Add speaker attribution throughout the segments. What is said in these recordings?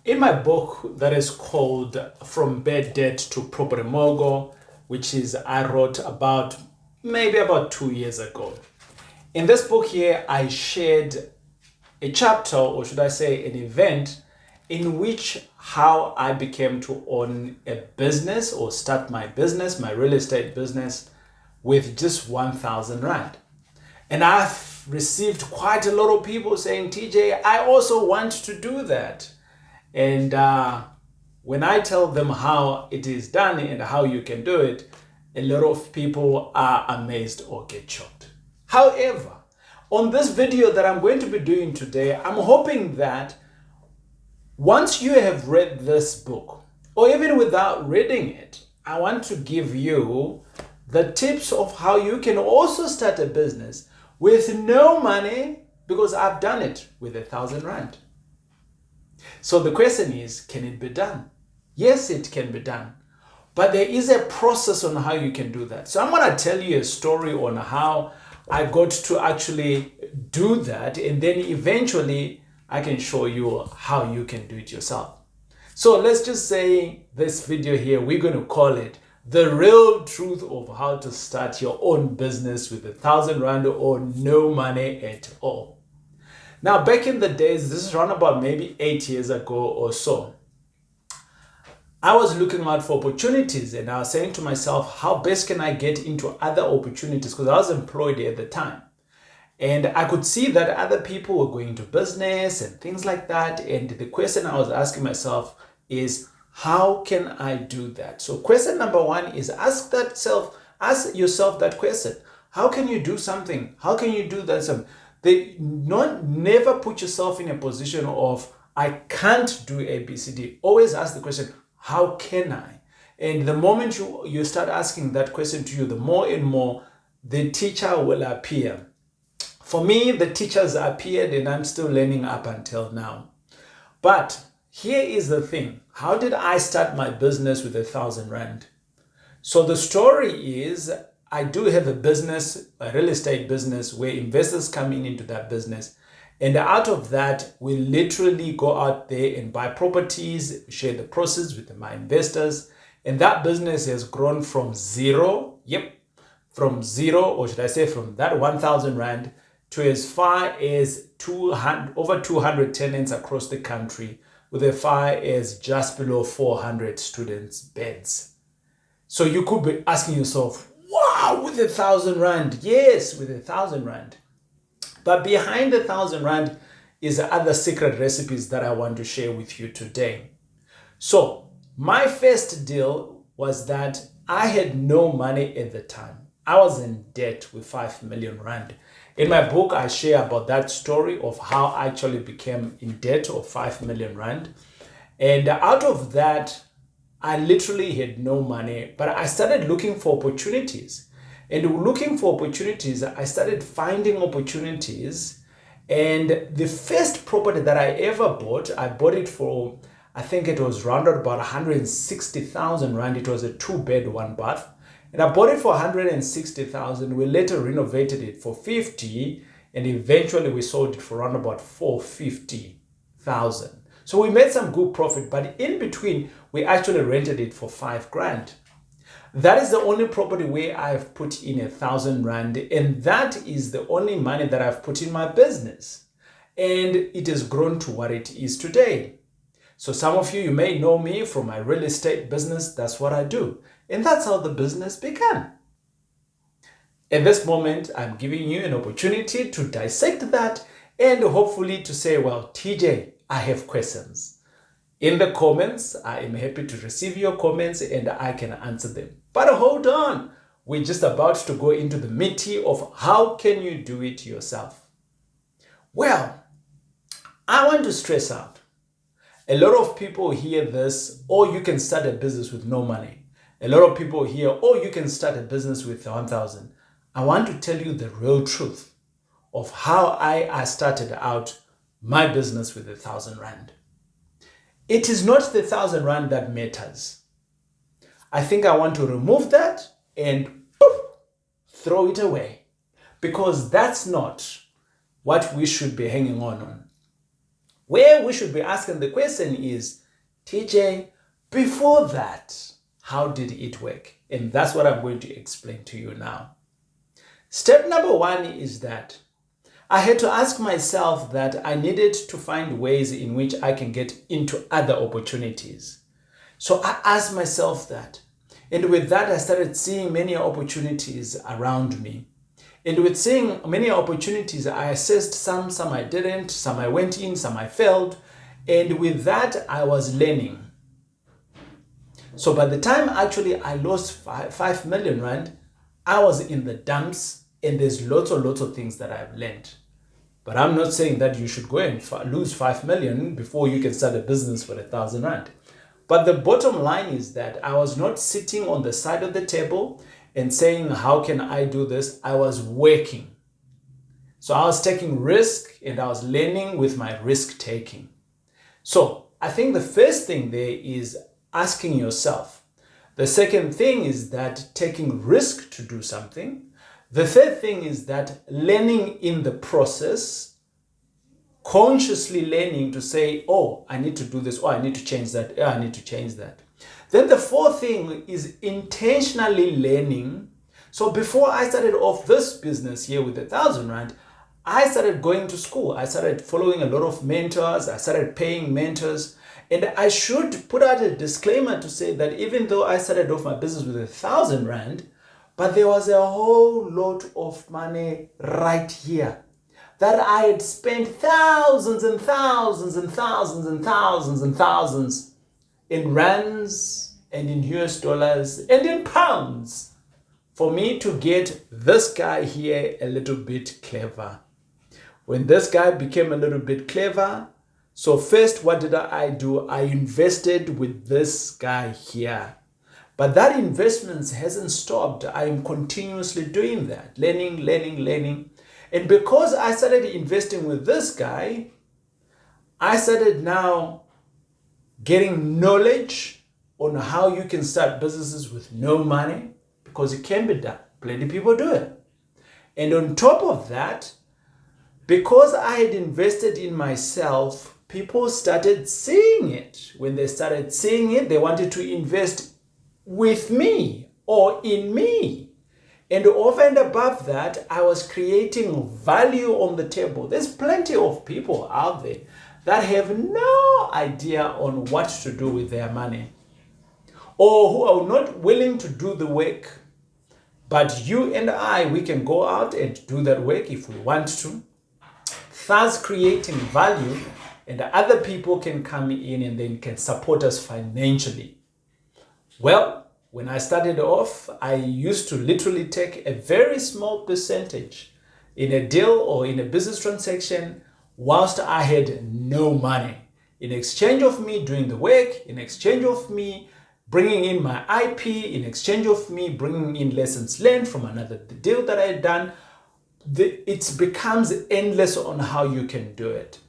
Speaker 1: In my book that is called From Bad Debt to Property Mogul, which is I wrote about maybe about 2 years ago. In this book here, I shared a chapter, or should I say an event, in which how I became to own a business or start my business, my real estate business, with just 1,000 Rand. And I've received quite a lot of people saying, TJ, I also want to do that. And when I tell them how it is done and how you can do it, a lot of people are amazed or get shocked. However, on this video that I'm going to be doing today, I'm hoping that once you have read this book, or even without reading it, I want to give you the tips of how you can also start a business with no money, because I've done it with 1,000 Rand. So the question is, can it be done? Yes, it can be done. But there is a process on how you can do that. So I'm going to tell you a story on how I got to actually do that. And then eventually I can show you how you can do it yourself. So let's just say this video here, we're going to call it The Real Truth of How to Start Your Own Business with 1,000 Rand or no money at all. Now, back in the days, this is around about maybe 8 years ago or so, I was looking out for opportunities and I was saying to myself, how best can I get into other opportunities? Because I was employed at the time. And I could see that other people were going to business and things like that. And the question I was asking myself is, how can I do that? So question number one is ask yourself that question. How can you do something? How can you do that? Never put yourself in a position of, I can't do A, B, C, D. Always ask the question, how can I? And the moment you start asking that question to you, the more and more the teacher will appear. For me, the teachers appeared and I'm still learning up until now. But here is the thing. How did I start my business with 1,000 Rand? So the story is, I do have a business, a real estate business, where investors come into that business. And out of that, we literally go out there and buy properties, share the proceeds with my investors. And that business has grown from zero, or should I say from that 1,000 Rand to as far as over 200 tenants across the country, with as far as just below 400 students' beds. So you could be asking yourself, wow, with 1,000 Rand. Yes, with 1,000 Rand. But behind 1,000 Rand is other secret recipes that I want to share with you today. So my first deal was that I had no money at the time. I was in debt with 5 million Rand. In my book, I share about that story of how I actually became in debt of 5 million Rand. And out of that, I literally had no money, but I started looking for opportunities. And looking for opportunities, I started finding opportunities. And the first property that I ever bought, I bought it for, I think it was around about 160,000 Rand. It was a 2-bed, 1-bath. And I bought it for 160,000. We later renovated it for 50, and eventually we sold it for around about 450,000. So we made some good profit, but in between, we actually rented it for 5 grand. That is the only property where I've put in 1,000 Rand, and that is the only money that I've put in my business. And it has grown to what it is today. So some of you may know me from my real estate business. That's what I do. And that's how the business began. At this moment, I'm giving you an opportunity to dissect that and hopefully to say, well, TJ, I have questions. In the comments, I am happy to receive your comments and I can answer them. But hold on, we're just about to go into the meaty of how can you do it yourself. Well, I want to stress out. A lot of people hear this, or you can start a business with no money. A lot of people hear, oh, you can start a business with 1,000. I want to tell you the real truth of how I started out my business with 1,000 Rand. It is not the 1,000 Rand that matters. I think I want to remove that and poof, throw it away, because that's not what we should be hanging on. Where we should be asking the question is, TJ, before that, how did it work? And that's what I'm going to explain to you now. Step number one is that I had to ask myself that I needed to find ways in which I can get into other opportunities. So I asked myself that. And with that, I started seeing many opportunities around me. And with seeing many opportunities, I assessed some I didn't, some I went in, some I failed. And with that, I was learning. So by the time actually I lost 5 million rand, I was in the dumps, and there's lots of things that I've learned. But I'm not saying that you should go and lose 5 million before you can start a business for 1,000 rand. But the bottom line is that I was not sitting on the side of the table and saying, how can I do this? I was working. So I was taking risk, and I was learning with my risk taking. So I think the first thing there is asking yourself. The second thing is that taking risk to do something. The third thing is that learning in the process, consciously learning to say, oh, I need to do this, or I need to change that, I need to change that. Then the fourth thing is intentionally learning. So before I started off this business here with 1,000 rand, I started going to school. I started following a lot of mentors. I started paying mentors. And I should put out a disclaimer to say that even though I started off my business with 1,000 rand, but there was a whole lot of money right here that I had spent thousands and thousands and thousands and thousands and thousands in rands and in US dollars and in pounds for me to get this guy here a little bit clever. When this guy became a little bit clever, so first, what did I do? I invested with this guy here. But that investment hasn't stopped. I am continuously doing that, learning. And because I started investing with this guy, I started now getting knowledge on how you can start businesses with no money, because it can be done. Plenty of people do it. And on top of that, because I had invested in myself, people started seeing it. When they started seeing it, they wanted to invest with me or in me. And over and above that, I was creating value on the table. There's plenty of people out there that have no idea on what to do with their money, or who are not willing to do the work. But you and I, we can go out and do that work if we want to, thus creating value. And other people can come in and then can support us financially. Well, when I started off, I used to literally take a very small percentage in a deal or in a business transaction whilst I had no money. In exchange of me doing the work, in exchange of me bringing in my IP, in exchange of me bringing in lessons learned from another deal that I had done, it becomes endless on how you can do it.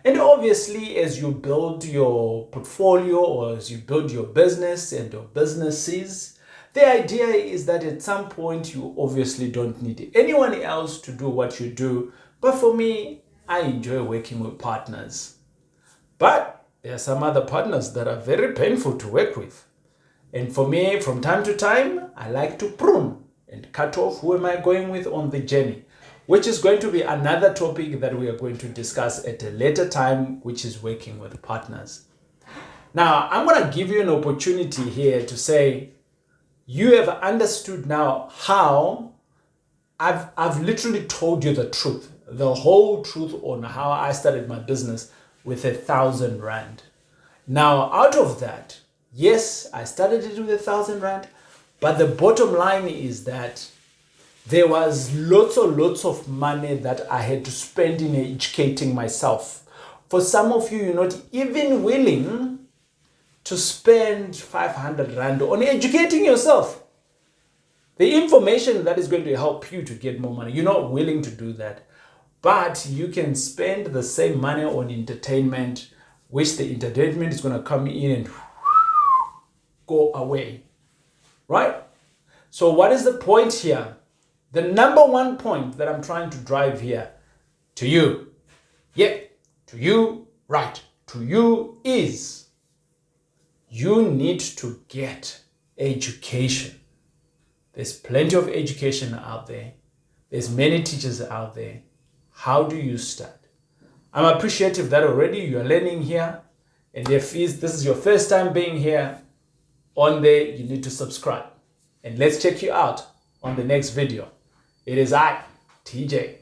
Speaker 1: And obviously, as you build your portfolio or as you build your business and your businesses, the idea is that at some point you obviously don't need anyone else to do what you do. But for me, I enjoy working with partners. But there are some other partners that are very painful to work with. And for me, from time to time, I like to prune and cut off who am I going with on the journey, which is going to be another topic that we are going to discuss at a later time, which is working with partners. Now, I'm going to give you an opportunity here to say, you have understood now how I've literally told you the truth, the whole truth on how I started my business with 1,000 rand. Now, out of that, yes, I started it with 1,000 rand, but the bottom line is that there was lots of money that I had to spend in educating myself. For some of you, you're not even willing to spend 500 rand on educating yourself. The information that is going to help you to get more money, you're not willing to do that. But you can spend the same money on entertainment, which the entertainment is going to come in and go away. Right? So what is the point here? The number one point that I'm trying to drive here to you, to you right to you is you need to get education. There's plenty of education out there. There's many teachers out there. How do you start? I'm appreciative that already you're learning here. And if this is your first time being here, on there, you need to subscribe. And let's check you out on the next video. It is I, TJ.